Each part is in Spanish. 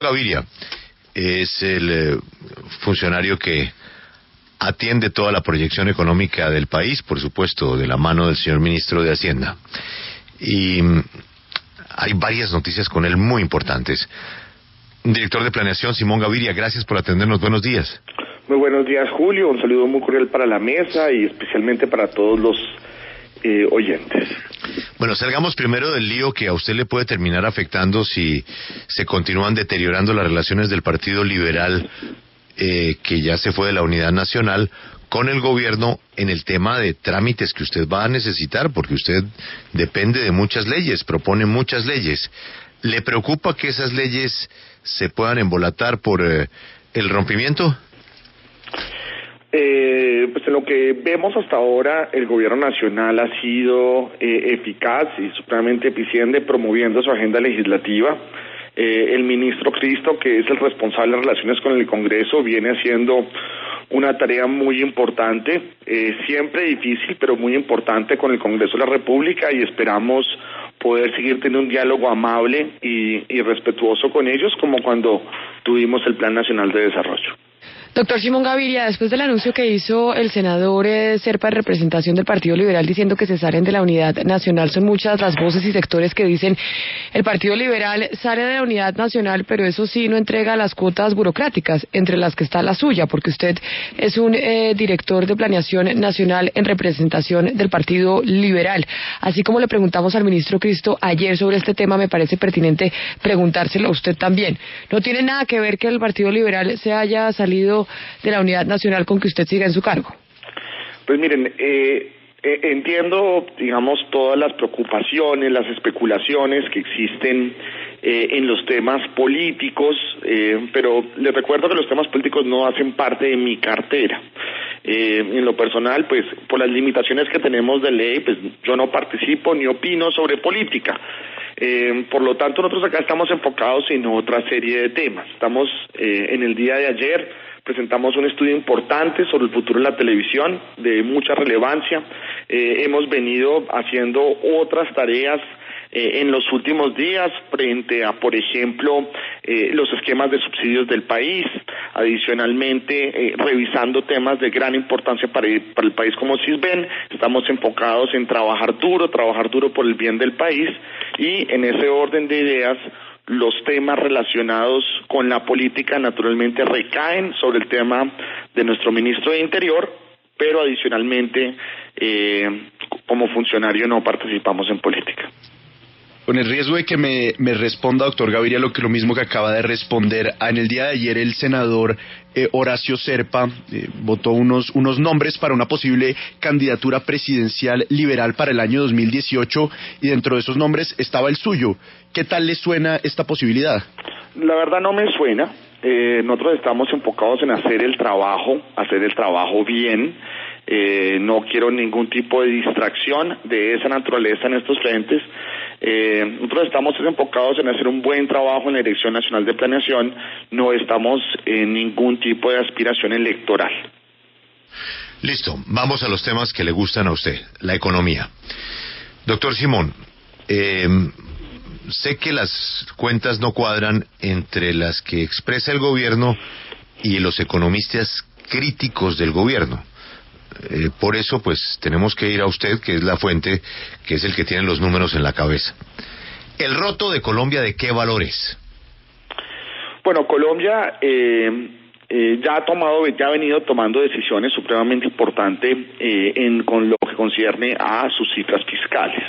Gaviria es el funcionario que atiende toda la proyección económica del país, por supuesto, de la mano del señor ministro de Hacienda. Y hay varias noticias con él muy importantes. Director de Planeación, Simón Gaviria, gracias por atendernos. Buenos días. Muy buenos días, Julio. Un saludo muy cordial para la mesa y especialmente para todos los oyentes. Bueno, salgamos primero del lío que a usted le puede terminar afectando si se continúan deteriorando las relaciones del Partido Liberal, que ya se fue de la Unidad Nacional, con el gobierno en el tema de trámites que usted va a necesitar, porque usted depende de muchas leyes, propone muchas leyes. ¿Le preocupa que esas leyes se puedan embolatar por el rompimiento? Pues en lo que vemos hasta ahora, el gobierno nacional ha sido eficaz y supremamente eficiente promoviendo su agenda legislativa. El ministro Cristo, que es el responsable de relaciones con el Congreso, viene haciendo una tarea muy importante, siempre difícil, pero muy importante con el Congreso de la República, y esperamos poder seguir teniendo un diálogo amable y respetuoso con ellos, como cuando tuvimos el Plan Nacional de Desarrollo. Doctor Simón Gaviria, después del anuncio que hizo el senador Zerpa en representación del Partido Liberal diciendo que se salen de la Unidad Nacional, son muchas las voces y sectores que dicen el Partido Liberal sale de la Unidad Nacional, pero eso sí no entrega las cuotas burocráticas, entre las que está la suya, porque usted es un director de Planeación Nacional en representación del Partido Liberal. Así como le preguntamos al ministro Cristo ayer sobre este tema, me parece pertinente preguntárselo a usted también. ¿No tiene nada que ver que el Partido Liberal se haya salido de la Unidad Nacional con que usted siga en su cargo? Pues miren, entiendo, digamos, todas las preocupaciones, las especulaciones que existen en los temas políticos, pero les recuerdo que los temas políticos no hacen parte de mi cartera. En lo personal, pues, por las limitaciones que tenemos de ley, pues yo no participo ni opino sobre política. Por lo tanto, nosotros acá estamos enfocados en otra serie de temas. Estamos, en el día de ayer, presentamos un estudio importante sobre el futuro de la televisión, de mucha relevancia. Hemos venido haciendo otras tareas en los últimos días frente a, por ejemplo, los esquemas de subsidios del país. Adicionalmente, revisando temas de gran importancia para el país como Sisbén. Estamos enfocados en trabajar duro por el bien del país, y en ese orden de ideas, los temas relacionados con la política naturalmente recaen sobre el tema de nuestro ministro de Interior, pero adicionalmente, como funcionario no participamos en política. Con el riesgo de que me responda, doctor Gaviria, lo mismo que acaba de responder, en el día de ayer el senador Horacio Zerpa votó unos nombres para una posible candidatura presidencial liberal para el año 2018, y dentro de esos nombres estaba el suyo. ¿Qué tal le suena esta posibilidad? La verdad no me suena. Nosotros estamos enfocados en hacer el trabajo bien. No quiero ningún tipo de distracción de esa naturaleza en estos frentes. Nosotros estamos enfocados en hacer un buen trabajo en la Dirección Nacional de Planeación. No estamos en ningún tipo de aspiración electoral. Listo, vamos a los temas que le gustan a usted, la economía. Doctor Simón, sé que las cuentas no cuadran entre las que expresa el gobierno y los economistas críticos del gobierno. Por eso, pues, tenemos que ir a usted, que es la fuente, que es el que tiene los números en la cabeza. ¿El roto de Colombia de qué valor es? Bueno, Colombia ya ha venido tomando decisiones supremamente importantes con lo que concierne a sus cifras fiscales.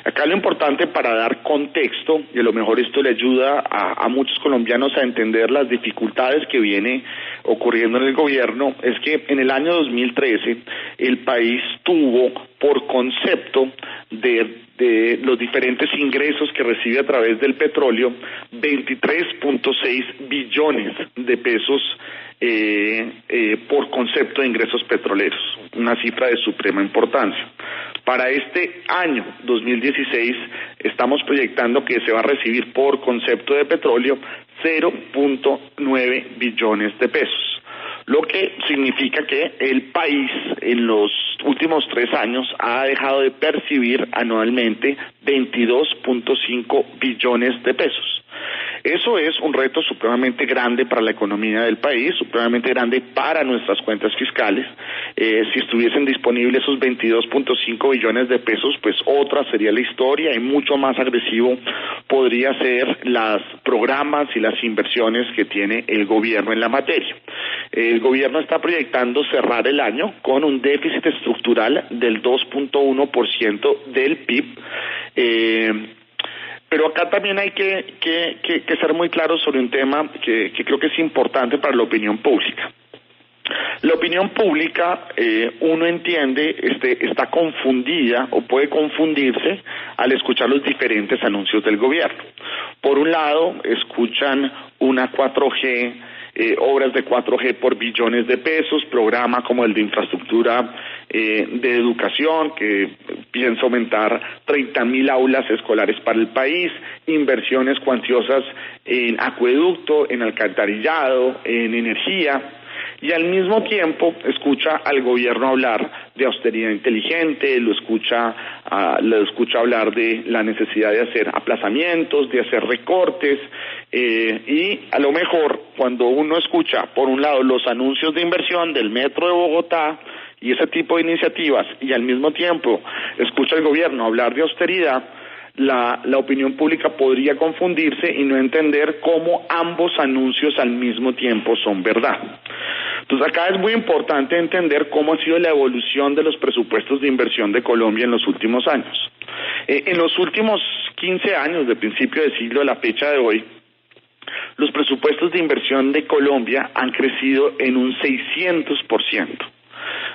Acá lo importante, para dar contexto, y a lo mejor esto le ayuda a muchos colombianos a entender las dificultades que viene ocurriendo en el gobierno, es que en el año 2013 el país tuvo, por concepto de los diferentes ingresos que recibe a través del petróleo, 23.6 billones de pesos por concepto de ingresos petroleros, una cifra de suprema importancia. Para este año 2016 estamos proyectando que se va a recibir por concepto de petróleo 0.9 billones de pesos. lo que significa que el país en los últimos 3 años ha dejado de percibir anualmente 22.5 billones de pesos. Eso es un reto supremamente grande para la economía del país, supremamente grande para nuestras cuentas fiscales. Si estuviesen disponibles esos 22.5 billones de pesos, pues otra sería la historia y mucho más agresivo podría ser los programas y las inversiones que tiene el gobierno en la materia. El gobierno está proyectando cerrar el año con un déficit estructural del 2.1% del PIB. Pero acá también hay que ser muy claros sobre un tema que creo que es importante para la opinión pública. La opinión pública, uno entiende, está confundida o puede confundirse al escuchar los diferentes anuncios del gobierno. Por un lado, escuchan una 4G, obras de 4G por billones de pesos, programa como el de infraestructura de educación, que piensa aumentar 30.000 aulas escolares para el país, inversiones cuantiosas en acueducto, en alcantarillado, en energía, y al mismo tiempo escucha al gobierno hablar de austeridad inteligente, lo escucha hablar de la necesidad de hacer aplazamientos, de hacer recortes, y a lo mejor cuando uno escucha por un lado los anuncios de inversión del Metro de Bogotá y ese tipo de iniciativas y al mismo tiempo escucha al gobierno hablar de austeridad, la opinión pública podría confundirse y no entender cómo ambos anuncios al mismo tiempo son verdad. Entonces acá es muy importante entender cómo ha sido la evolución de los presupuestos de inversión de Colombia en los últimos años. En los últimos 15 años, de principio de siglo a la fecha de hoy, los presupuestos de inversión de Colombia han crecido en un 600%.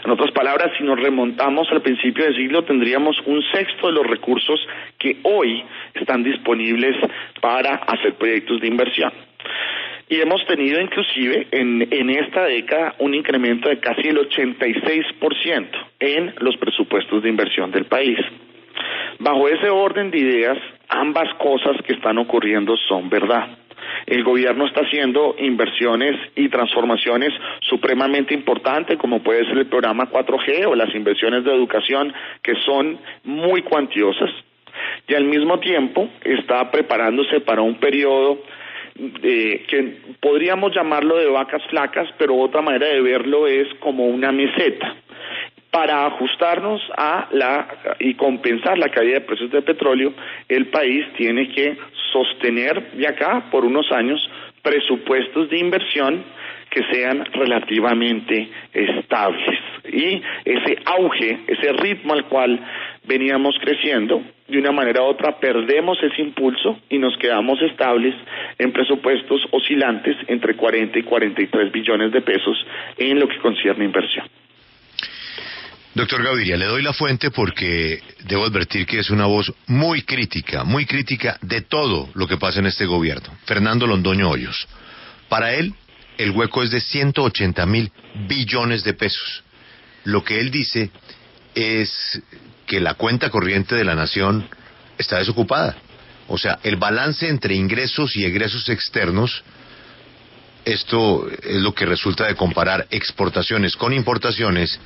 En otras palabras, si nos remontamos al principio del siglo, tendríamos un sexto de los recursos que hoy están disponibles para hacer proyectos de inversión. Y hemos tenido inclusive en esta década un incremento de casi el 86% en los presupuestos de inversión del país. Bajo ese orden de ideas, ambas cosas que están ocurriendo son verdad. El gobierno está haciendo inversiones y transformaciones supremamente importantes, como puede ser el programa 4G o las inversiones de educación, que son muy cuantiosas, y al mismo tiempo está preparándose para un periodo que podríamos llamarlo de vacas flacas, pero otra manera de verlo es como una meseta. Para ajustarnos y compensar la caída de precios de petróleo, el país tiene que sostener de acá por unos años presupuestos de inversión que sean relativamente estables. Y ese auge, ese ritmo al cual veníamos creciendo, de una manera u otra perdemos ese impulso y nos quedamos estables en presupuestos oscilantes entre 40 y 43 billones de pesos en lo que concierne inversión. Doctor Gaviria, le doy la fuente porque debo advertir que es una voz muy crítica de todo lo que pasa en este gobierno. Fernando Londoño Hoyos. Para él, el hueco es de 180.000 billones de pesos. Lo que él dice es que la cuenta corriente de la nación está desocupada. O sea, el balance entre ingresos y egresos externos, esto es lo que resulta de comparar exportaciones con importaciones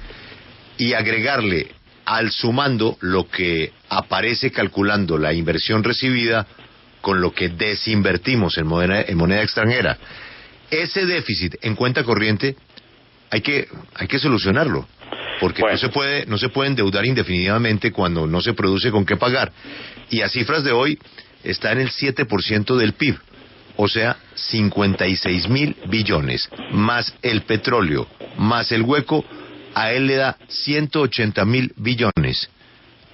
y agregarle al sumando lo que aparece calculando la inversión recibida con lo que desinvertimos en moneda extranjera. Ese déficit en cuenta corriente hay que solucionarlo, porque bueno, no se puede endeudar indefinidamente cuando no se produce con qué pagar. Y a cifras de hoy está en el 7% del PIB, o sea, 56.000 billones, más el petróleo, más el hueco, a él le da 180.000 billones.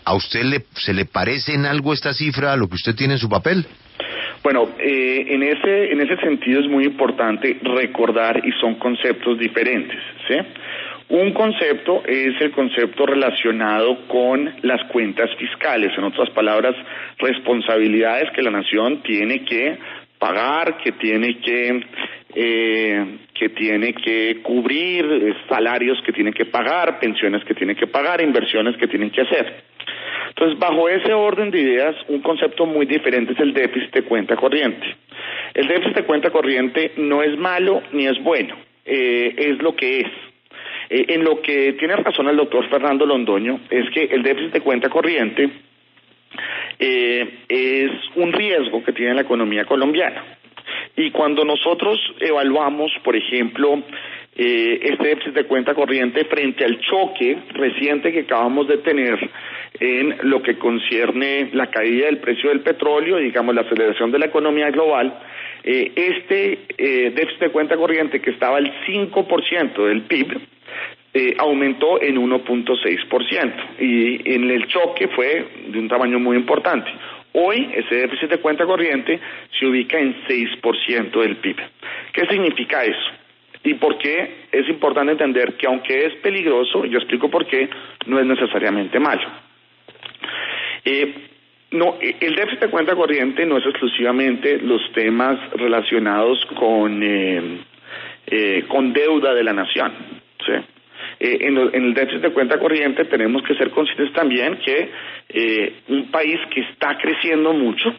¿A usted se le parece en algo esta cifra a lo que usted tiene en su papel? Bueno, en ese sentido es muy importante recordar, y son conceptos diferentes, ¿sí? Un concepto es el concepto relacionado con las cuentas fiscales, en otras palabras, responsabilidades que la nación tiene que pagar, que tiene que cubrir, salarios que tiene que pagar, pensiones que tiene que pagar, inversiones que tienen que hacer. Entonces, bajo ese orden de ideas, un concepto muy diferente es el déficit de cuenta corriente. El déficit de cuenta corriente no es malo ni es bueno. es lo que es. En lo que tiene razón el doctor Fernando Londoño es que el déficit de cuenta corriente es un riesgo que tiene la economía colombiana. Y cuando nosotros evaluamos, por ejemplo, este déficit de cuenta corriente frente al choque reciente que acabamos de tener en lo que concierne la caída del precio del petróleo, digamos la aceleración de la economía global, este déficit de cuenta corriente que estaba al 5% del PIB, aumentó en 1.6% y en el choque fue de un tamaño muy importante. Hoy ese déficit de cuenta corriente se ubica en 6% del PIB. ¿Qué significa eso? ¿Y por qué es importante entender que aunque es peligroso, y yo explico por qué, no es necesariamente malo? El déficit de cuenta corriente no es exclusivamente los temas relacionados con deuda de la nación, ¿sí? En el déficit de cuenta corriente tenemos que ser conscientes también que un país que está creciendo mucho,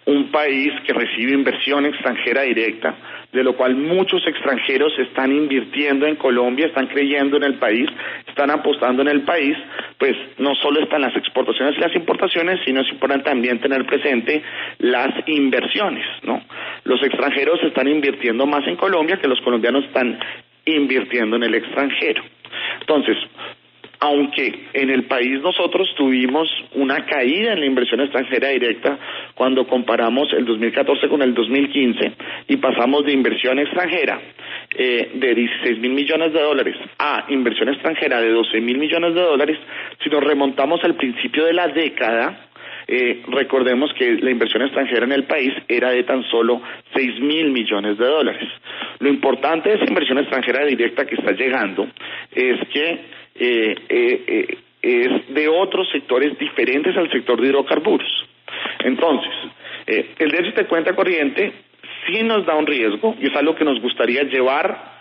un país que recibe inversión extranjera directa, de lo cual muchos extranjeros están invirtiendo en Colombia, están creyendo en el país, están apostando en el país, pues no solo están las exportaciones y las importaciones, sino es importante también tener presente las inversiones, ¿no? Los extranjeros están invirtiendo más en Colombia que los colombianos están invirtiendo en el extranjero. Entonces, aunque en el país nosotros tuvimos una caída en la inversión extranjera directa cuando comparamos el 2014 con el 2015 y pasamos de inversión extranjera de 16.000 millones de dólares a inversión extranjera de 12.000 millones de dólares, si nos remontamos al principio de la década, recordemos que la inversión extranjera en el país era de tan solo 6.000 millones de dólares. Lo importante de esa inversión extranjera directa que está llegando es que es de otros sectores diferentes al sector de hidrocarburos. Entonces, el déficit de cuenta corriente sí nos da un riesgo y es algo que nos gustaría llevar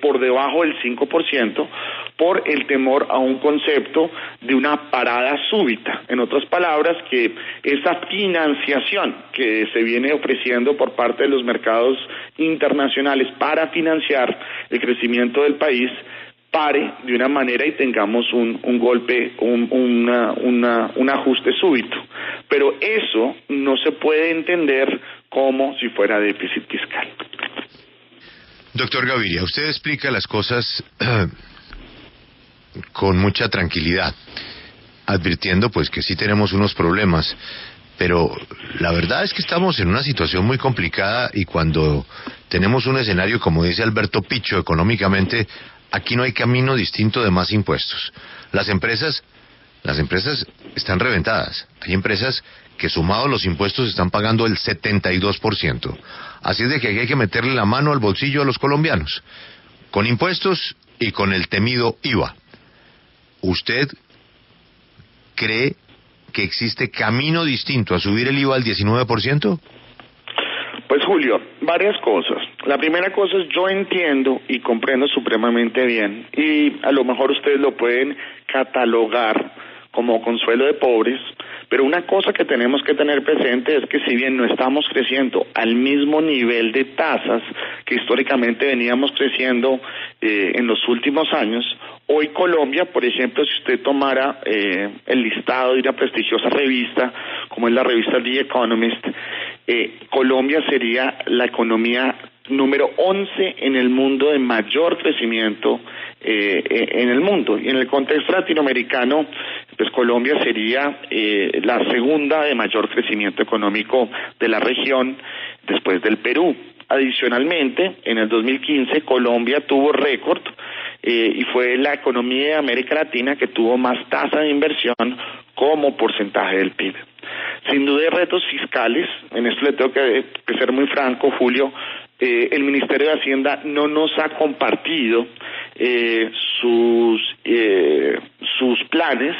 por debajo del 5% por el temor a un concepto de una parada súbita. En otras palabras, que esa financiación que se viene ofreciendo por parte de los mercados internacionales para financiar el crecimiento del país pare de una manera y tengamos un golpe, un ajuste súbito. Pero eso no se puede entender como si fuera déficit fiscal. Doctor Gaviria, usted explica las cosas con mucha tranquilidad, advirtiendo pues que sí tenemos unos problemas, pero la verdad es que estamos en una situación muy complicada y cuando tenemos un escenario, como dice Alberto Picho, económicamente, aquí no hay camino distinto de más impuestos. Las empresas están reventadas. Hay empresas que sumados los impuestos están pagando el 72%. Así es de que aquí hay que meterle la mano al bolsillo a los colombianos, con impuestos y con el temido IVA. ¿Usted cree que existe camino distinto a subir el IVA al 19%? Pues Julio, varias cosas. La primera cosa es yo entiendo y comprendo supremamente bien, y a lo mejor ustedes lo pueden catalogar como consuelo de pobres, pero una cosa que tenemos que tener presente es que si bien no estamos creciendo al mismo nivel de tasas que históricamente veníamos creciendo en los últimos años, hoy Colombia, por ejemplo, si usted tomara el listado de una prestigiosa revista, como es la revista The Economist, Colombia sería la economía número 11 en el mundo de mayor crecimiento en el mundo. Y en el contexto latinoamericano, pues Colombia sería la segunda de mayor crecimiento económico de la región, después del Perú. Adicionalmente, en el 2015 Colombia tuvo récord y fue la economía de América Latina que tuvo más tasa de inversión como porcentaje del PIB. Sin duda hay retos fiscales, en esto le tengo que ser muy franco, Julio. El Ministerio de Hacienda no nos ha compartido sus planes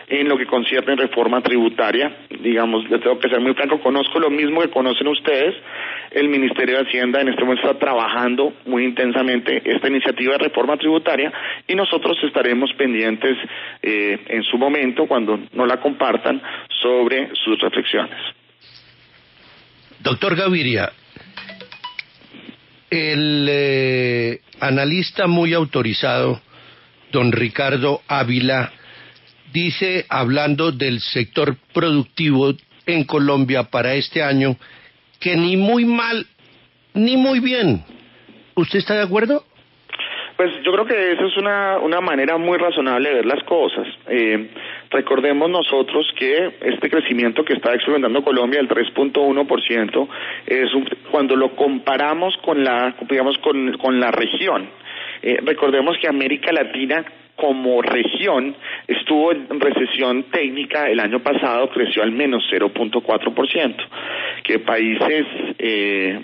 en lo que concierne reforma tributaria. Digamos, le tengo que ser muy franco, conozco lo mismo que conocen ustedes. El Ministerio de Hacienda en este momento está trabajando muy intensamente esta iniciativa de reforma tributaria y nosotros estaremos pendientes en su momento, cuando nos la compartan, sobre sus reflexiones. Doctor Gaviria, el analista muy autorizado, don Ricardo Ávila, dice, hablando del sector productivo en Colombia para este año, que ni muy mal ni muy bien. ¿Usted está de acuerdo? Pues yo creo que esa es una manera muy razonable de ver las cosas. Recordemos nosotros que este crecimiento que está experimentando Colombia, el 3.1%, cuando lo comparamos con la región. Recordemos que América Latina como región estuvo en recesión técnica el año pasado, creció al menos 0.4%, que países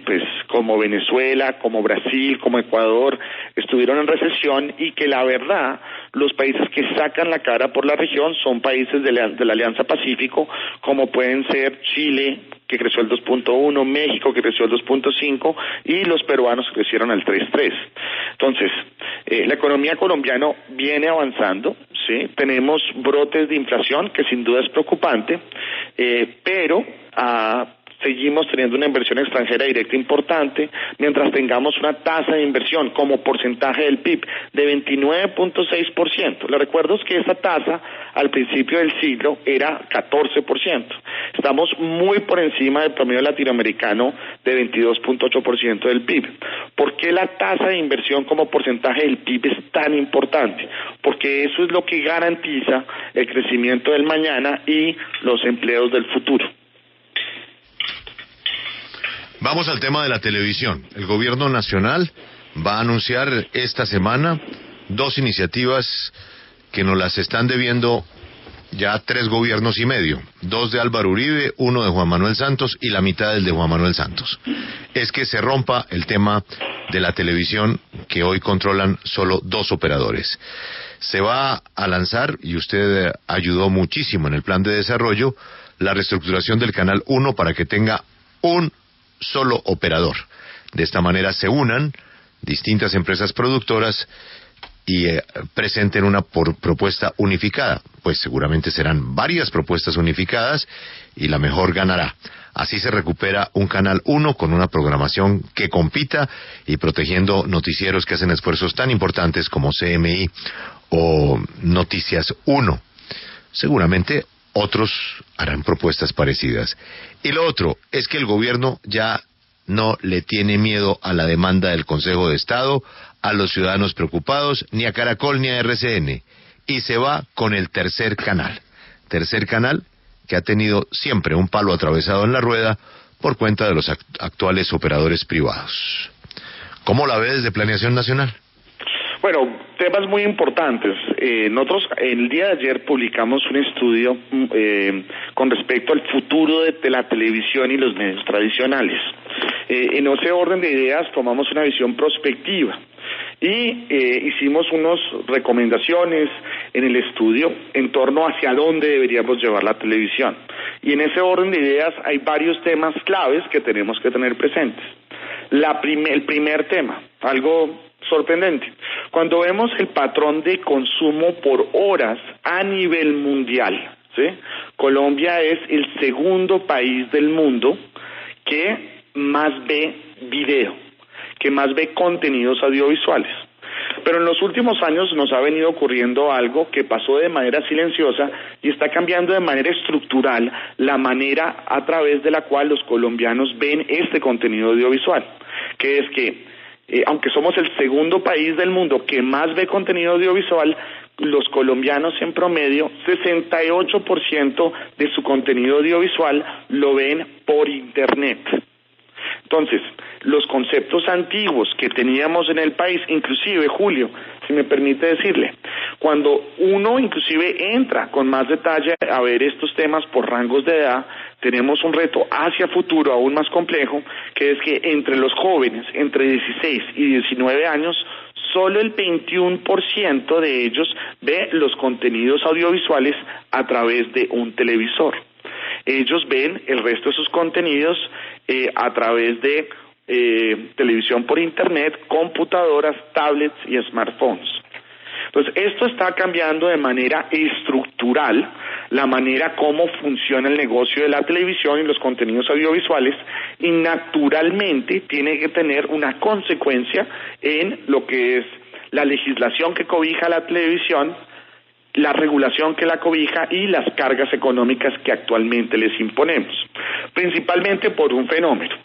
pues como Venezuela, como Brasil, como Ecuador estuvieron en recesión, y que la verdad los países que sacan la cara por la región son países de la Alianza Pacífico, como pueden ser Chile, que creció el 2.1, México, que creció el 2.5, y los peruanos que crecieron al 3.3. Entonces, la economía colombiana viene avanzando, ¿sí? Tenemos brotes de inflación, que sin duda es preocupante, pero seguimos teniendo una inversión extranjera directa importante, mientras tengamos una tasa de inversión como porcentaje del PIB de 29.6%. Le recuerdo que esa tasa al principio del siglo era 14%. Estamos muy por encima del promedio latinoamericano de 22.8% del PIB. ¿Por qué la tasa de inversión como porcentaje del PIB es tan importante? Porque eso es lo que garantiza el crecimiento del mañana y los empleos del futuro. Vamos al tema de la televisión. El gobierno nacional va a anunciar esta semana 2 iniciativas que nos las están debiendo ya 3 gobiernos y medio. 2 de Álvaro Uribe, 1 de Juan Manuel Santos y la mitad del de Juan Manuel Santos. Es que se rompa el tema de la televisión, que hoy controlan solo 2 operadores. Se va a lanzar, y usted ayudó muchísimo en el plan de desarrollo, la reestructuración del Canal 1 para que tenga un solo operador. De esta manera se unan distintas empresas productoras y presenten una propuesta unificada. Pues seguramente serán varias propuestas unificadas y la mejor ganará. Así se recupera un Canal 1 con una programación que compita y protegiendo noticieros que hacen esfuerzos tan importantes como CMI o Noticias 1. Seguramente otros harán propuestas parecidas. Y lo otro es que el gobierno ya no le tiene miedo a la demanda del Consejo de Estado, a los ciudadanos preocupados, ni a Caracol ni a RCN. Y se va con el tercer canal. Tercer canal que ha tenido siempre un palo atravesado en la rueda por cuenta de los actuales operadores privados. ¿Cómo la ve desde Planeación Nacional? Bueno, temas muy importantes. Nosotros el día de ayer publicamos un estudio con respecto al futuro de la televisión y los medios tradicionales. En ese orden de ideas tomamos una visión prospectiva y hicimos unas recomendaciones en el estudio en torno hacia dónde deberíamos llevar la televisión. Y en ese orden de ideas hay varios temas claves que tenemos que tener presentes. El primer tema, algo sorprendente. Cuando vemos el patrón de consumo por horas a nivel mundial, ¿sí? Colombia es el segundo país del mundo que más ve video, que más ve contenidos audiovisuales. Pero en los últimos años nos ha venido ocurriendo algo que pasó de manera silenciosa y está cambiando de manera estructural la manera a través de la cual los colombianos ven este contenido audiovisual, que es que aunque somos el segundo país del mundo que más ve contenido audiovisual, los colombianos en promedio, 68% de su contenido audiovisual lo ven por Internet. Entonces, los conceptos antiguos que teníamos en el país, inclusive, Julio, si me permite decirle, cuando uno inclusive entra con más detalle a ver estos temas por rangos de edad, tenemos un reto hacia futuro aún más complejo, que es que entre los jóvenes, entre 16 y 19 años, solo el 21% de ellos ve los contenidos audiovisuales a través de un televisor. Ellos ven el resto de sus contenidos a través de televisión por internet, computadoras, tablets y smartphones. Entonces, esto está cambiando de manera estructural la manera como funciona el negocio de la televisión y los contenidos audiovisuales, y naturalmente tiene que tener una consecuencia en lo que es la legislación que cobija la televisión, la regulación que la cobija y las cargas económicas que actualmente les imponemos, principalmente por un fenómeno.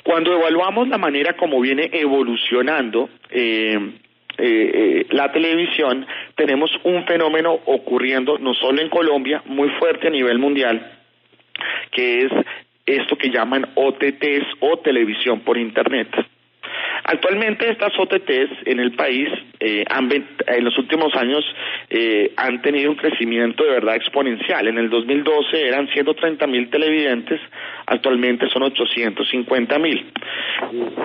Cuando evaluamos la manera como viene evolucionando la televisión, tenemos un fenómeno ocurriendo no solo en Colombia, muy fuerte a nivel mundial, que es esto que llaman OTTs o televisión por Internet. Actualmente estas OTTs en el país en los últimos años han tenido un crecimiento de verdad exponencial. En el 2012 eran 130.000 televidentes, actualmente son 850.000.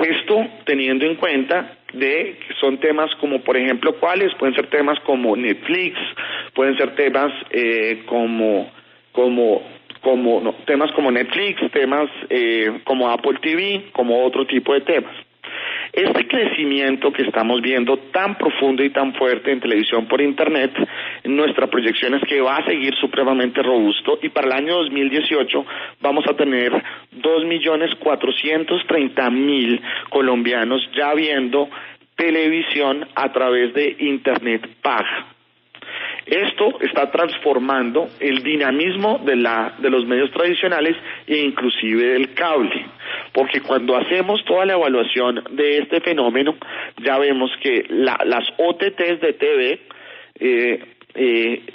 Esto teniendo en cuenta de que son temas como, por ejemplo, ¿cuáles? Pueden ser temas como Netflix, pueden ser temas temas como Netflix, temas como Apple TV, como otro tipo de temas. Este crecimiento que estamos viendo tan profundo y tan fuerte en televisión por Internet, nuestra proyección es que va a seguir supremamente robusto, y para el año 2018 vamos a tener 2.430.000 colombianos ya viendo televisión a través de Internet paga. Esto está transformando el dinamismo de los medios tradicionales e inclusive del cable, porque cuando hacemos toda la evaluación de este fenómeno, ya vemos que las OTTs de TV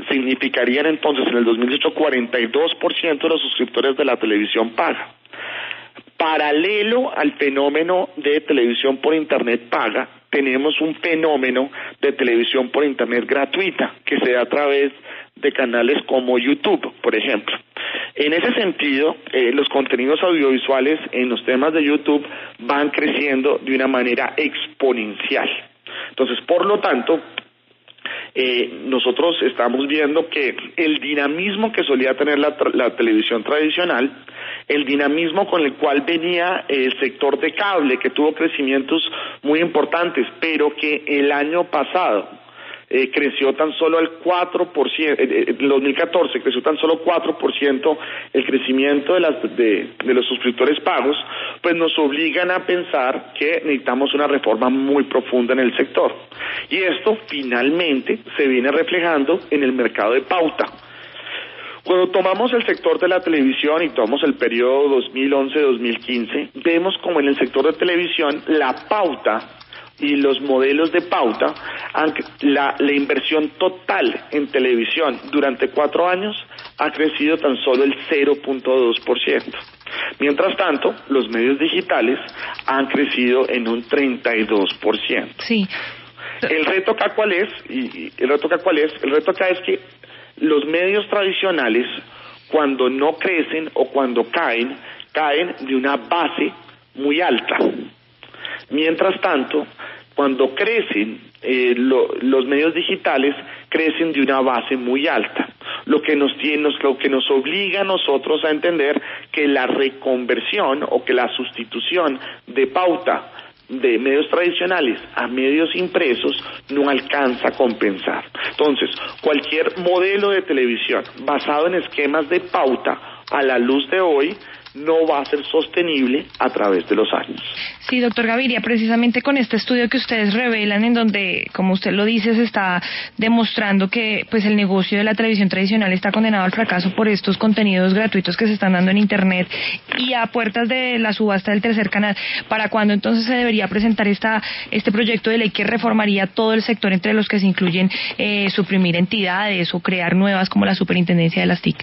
significarían entonces en el 2018 42% de los suscriptores de la televisión paga. Paralelo al fenómeno de televisión por Internet paga, tenemos un fenómeno de televisión por Internet gratuita que se da a través de canales como YouTube, por ejemplo. En ese sentido, los contenidos audiovisuales en los temas de YouTube van creciendo de una manera exponencial. Entonces, por lo tanto, nosotros estamos viendo que el dinamismo que solía tener la televisión tradicional, el dinamismo con el cual venía el sector de cable, que tuvo crecimientos muy importantes, pero que el año pasado creció tan solo al 4%, en 2014 creció tan solo 4% el crecimiento de los suscriptores pagos, pues nos obligan a pensar que necesitamos una reforma muy profunda en el sector. Y esto finalmente se viene reflejando en el mercado de pauta. Cuando tomamos el sector de la televisión y tomamos el periodo 2011-2015, vemos como en el sector de televisión la pauta y los modelos de pauta, la inversión total en televisión durante 4 años ha crecido tan solo el 0.2%. Mientras tanto, los medios digitales han crecido en un 32%. Sí. El reto acá ¿cuál es? El reto acá es que los medios tradicionales, cuando no crecen o cuando caen de una base muy alta. Mientras tanto, cuando crecen, los medios digitales crecen de una base muy alta, lo que nos obliga a nosotros a entender que la reconversión o que la sustitución de pauta de medios tradicionales a medios impresos no alcanza a compensar. Entonces, cualquier modelo de televisión basado en esquemas de pauta a la luz de hoy no va a ser sostenible a través de los años. Sí, doctor Gaviria, precisamente con este estudio que ustedes revelan, en donde, como usted lo dice, se está demostrando que pues el negocio de la televisión tradicional está condenado al fracaso por estos contenidos gratuitos que se están dando en Internet y a puertas de la subasta del tercer canal. ¿Para cuándo entonces se debería presentar este proyecto de ley que reformaría todo el sector, entre los que se incluyen suprimir entidades o crear nuevas como la Superintendencia de las TIC?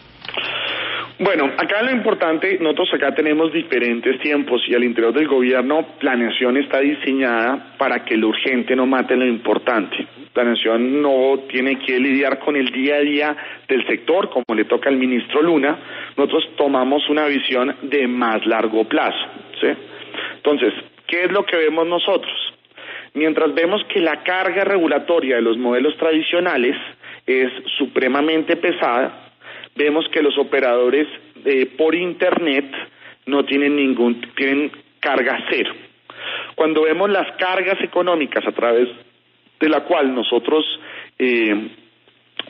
Bueno, acá lo importante, nosotros acá tenemos diferentes tiempos y al interior del gobierno planeación está diseñada para que lo urgente no mate lo importante. Planeación no tiene que lidiar con el día a día del sector como le toca al ministro Luna. Nosotros tomamos una visión de más largo plazo, ¿sí? Entonces, ¿qué es lo que vemos nosotros? Mientras vemos que la carga regulatoria de los modelos tradicionales es supremamente pesada, vemos que los operadores por Internet no tienen carga cero. Cuando vemos las cargas económicas a través de la cual nosotros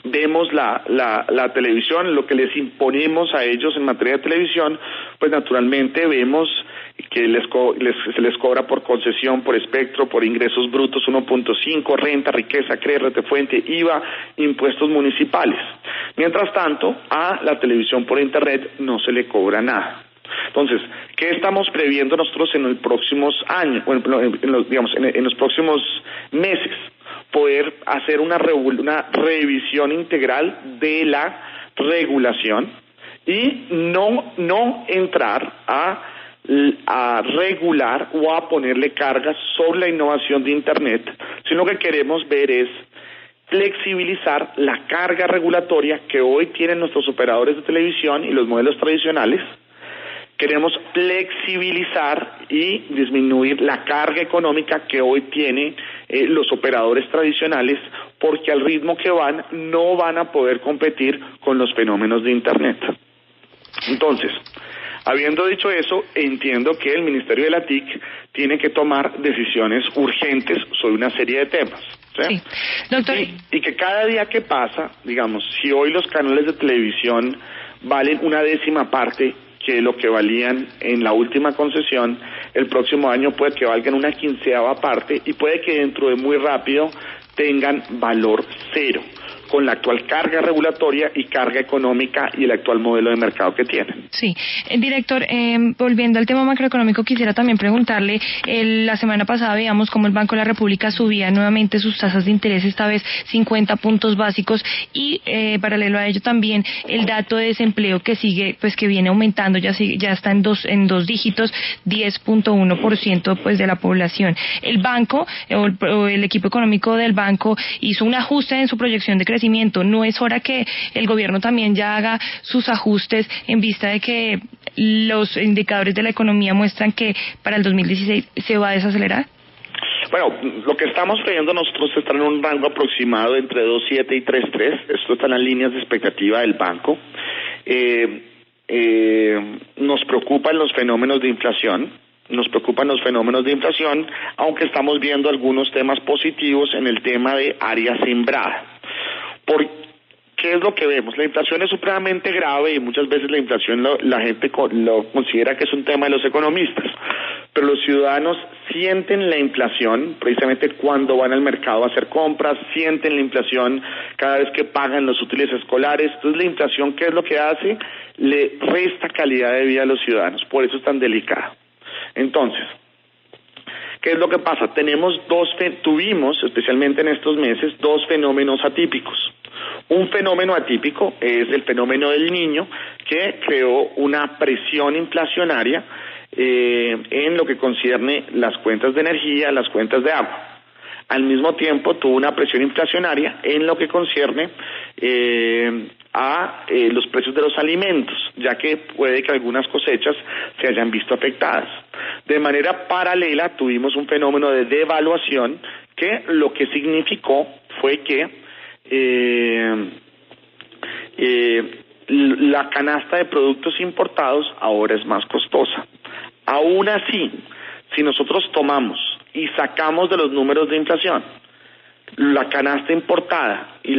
vemos la televisión, lo que les imponemos a ellos en materia de televisión, pues naturalmente vemos que se les cobra por concesión, por espectro, por ingresos brutos 1.5, renta, riqueza, crédito de fuente, IVA, impuestos municipales. Mientras tanto, a la televisión por internet no se le cobra nada. Entonces, ¿qué estamos previendo nosotros en los próximos años, en los próximos meses? Poder hacer una revisión integral de la regulación y no entrar a regular o a ponerle cargas sobre la innovación de Internet, sino que queremos ver es flexibilizar la carga regulatoria que hoy tienen nuestros operadores de televisión y los modelos tradicionales. Queremos flexibilizar y disminuir la carga económica que hoy tienen los operadores tradicionales, porque al ritmo que van no van a poder competir con los fenómenos de Internet. Entonces, habiendo dicho eso, entiendo que el Ministerio de la TIC tiene que tomar decisiones urgentes sobre una serie de temas. Sí. Doctor. Y que cada día que pasa, digamos, si hoy los canales de televisión valen 1/10 parte que lo que valían en la última concesión, el próximo año puede que valgan 1/15 parte y puede que dentro de muy rápido tengan valor cero, con la actual carga regulatoria y carga económica y el actual modelo de mercado que tienen. Sí. Director, volviendo al tema macroeconómico, quisiera también preguntarle, la semana pasada veíamos cómo el Banco de la República subía nuevamente sus tasas de interés, esta vez 50 puntos básicos, y paralelo a ello también el dato de desempleo que sigue, pues que viene aumentando, ya está en dos dígitos, 10.1% pues de la población. El banco, o el equipo económico del banco hizo un ajuste en su proyección de crecimiento. ¿No es hora que el gobierno también ya haga sus ajustes en vista de que los indicadores de la economía muestran que para el 2016 se va a desacelerar? Bueno, lo que estamos creyendo nosotros está en un rango aproximado entre 2.7 y 3.3. Esto está en las líneas de expectativa del banco. Nos preocupan los fenómenos de inflación. Aunque estamos viendo algunos temas positivos en el tema de área sembrada. ¿Qué es lo que vemos? La inflación es supremamente grave y muchas veces la inflación la gente lo considera que es un tema de los economistas, pero los ciudadanos sienten la inflación precisamente cuando van al mercado a hacer compras, sienten la inflación cada vez que pagan los útiles escolares. Entonces la inflación, ¿qué es lo que hace? Le resta calidad de vida a los ciudadanos, por eso es tan delicada. Entonces, ¿qué es lo que pasa? Tuvimos, especialmente en estos meses, 2 fenómenos atípicos. Un fenómeno atípico es el fenómeno del Niño, que creó una presión inflacionaria en lo que concierne las cuentas de energía, las cuentas de agua. Al mismo tiempo tuvo una presión inflacionaria en lo que concierne a los precios de los alimentos, ya que puede que algunas cosechas se hayan visto afectadas. De manera paralela tuvimos un fenómeno de devaluación que lo que significó fue que la canasta de productos importados ahora es más costosa. Aún así, si nosotros tomamos y sacamos de los números de inflación la canasta importada y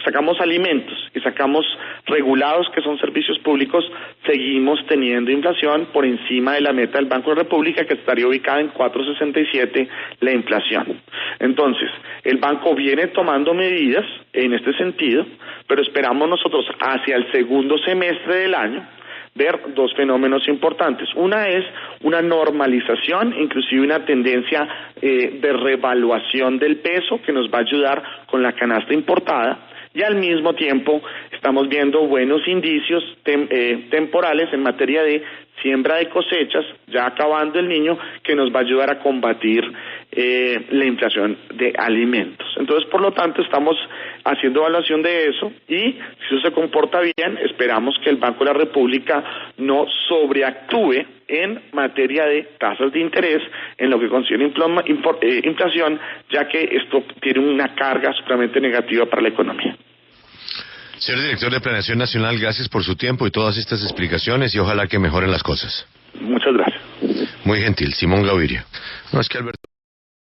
sacamos alimentos y sacamos regulados, que son servicios públicos, seguimos teniendo inflación por encima de la meta del Banco de la República, que estaría ubicada en 4.67 la inflación. Entonces, el banco viene tomando medidas en este sentido, pero esperamos nosotros hacia el segundo semestre del año ver 2 fenómenos importantes. Una es una normalización, inclusive una tendencia de revaluación del peso que nos va a ayudar con la canasta importada, y al mismo tiempo estamos viendo buenos indicios temporales en materia de siembra de cosechas, ya acabando el Niño, que nos va a ayudar a combatir la inflación de alimentos. Entonces, por lo tanto, estamos haciendo evaluación de eso, y si eso se comporta bien, esperamos que el Banco de la República no sobreactúe en materia de tasas de interés en lo que concierne inflación, ya que esto tiene una carga supremamente negativa para la economía. Señor Director de Planeación Nacional, gracias por su tiempo y todas estas explicaciones, y ojalá que mejoren las cosas. Muchas gracias. Muy gentil, Simón Gaviria. No, es que Alberto...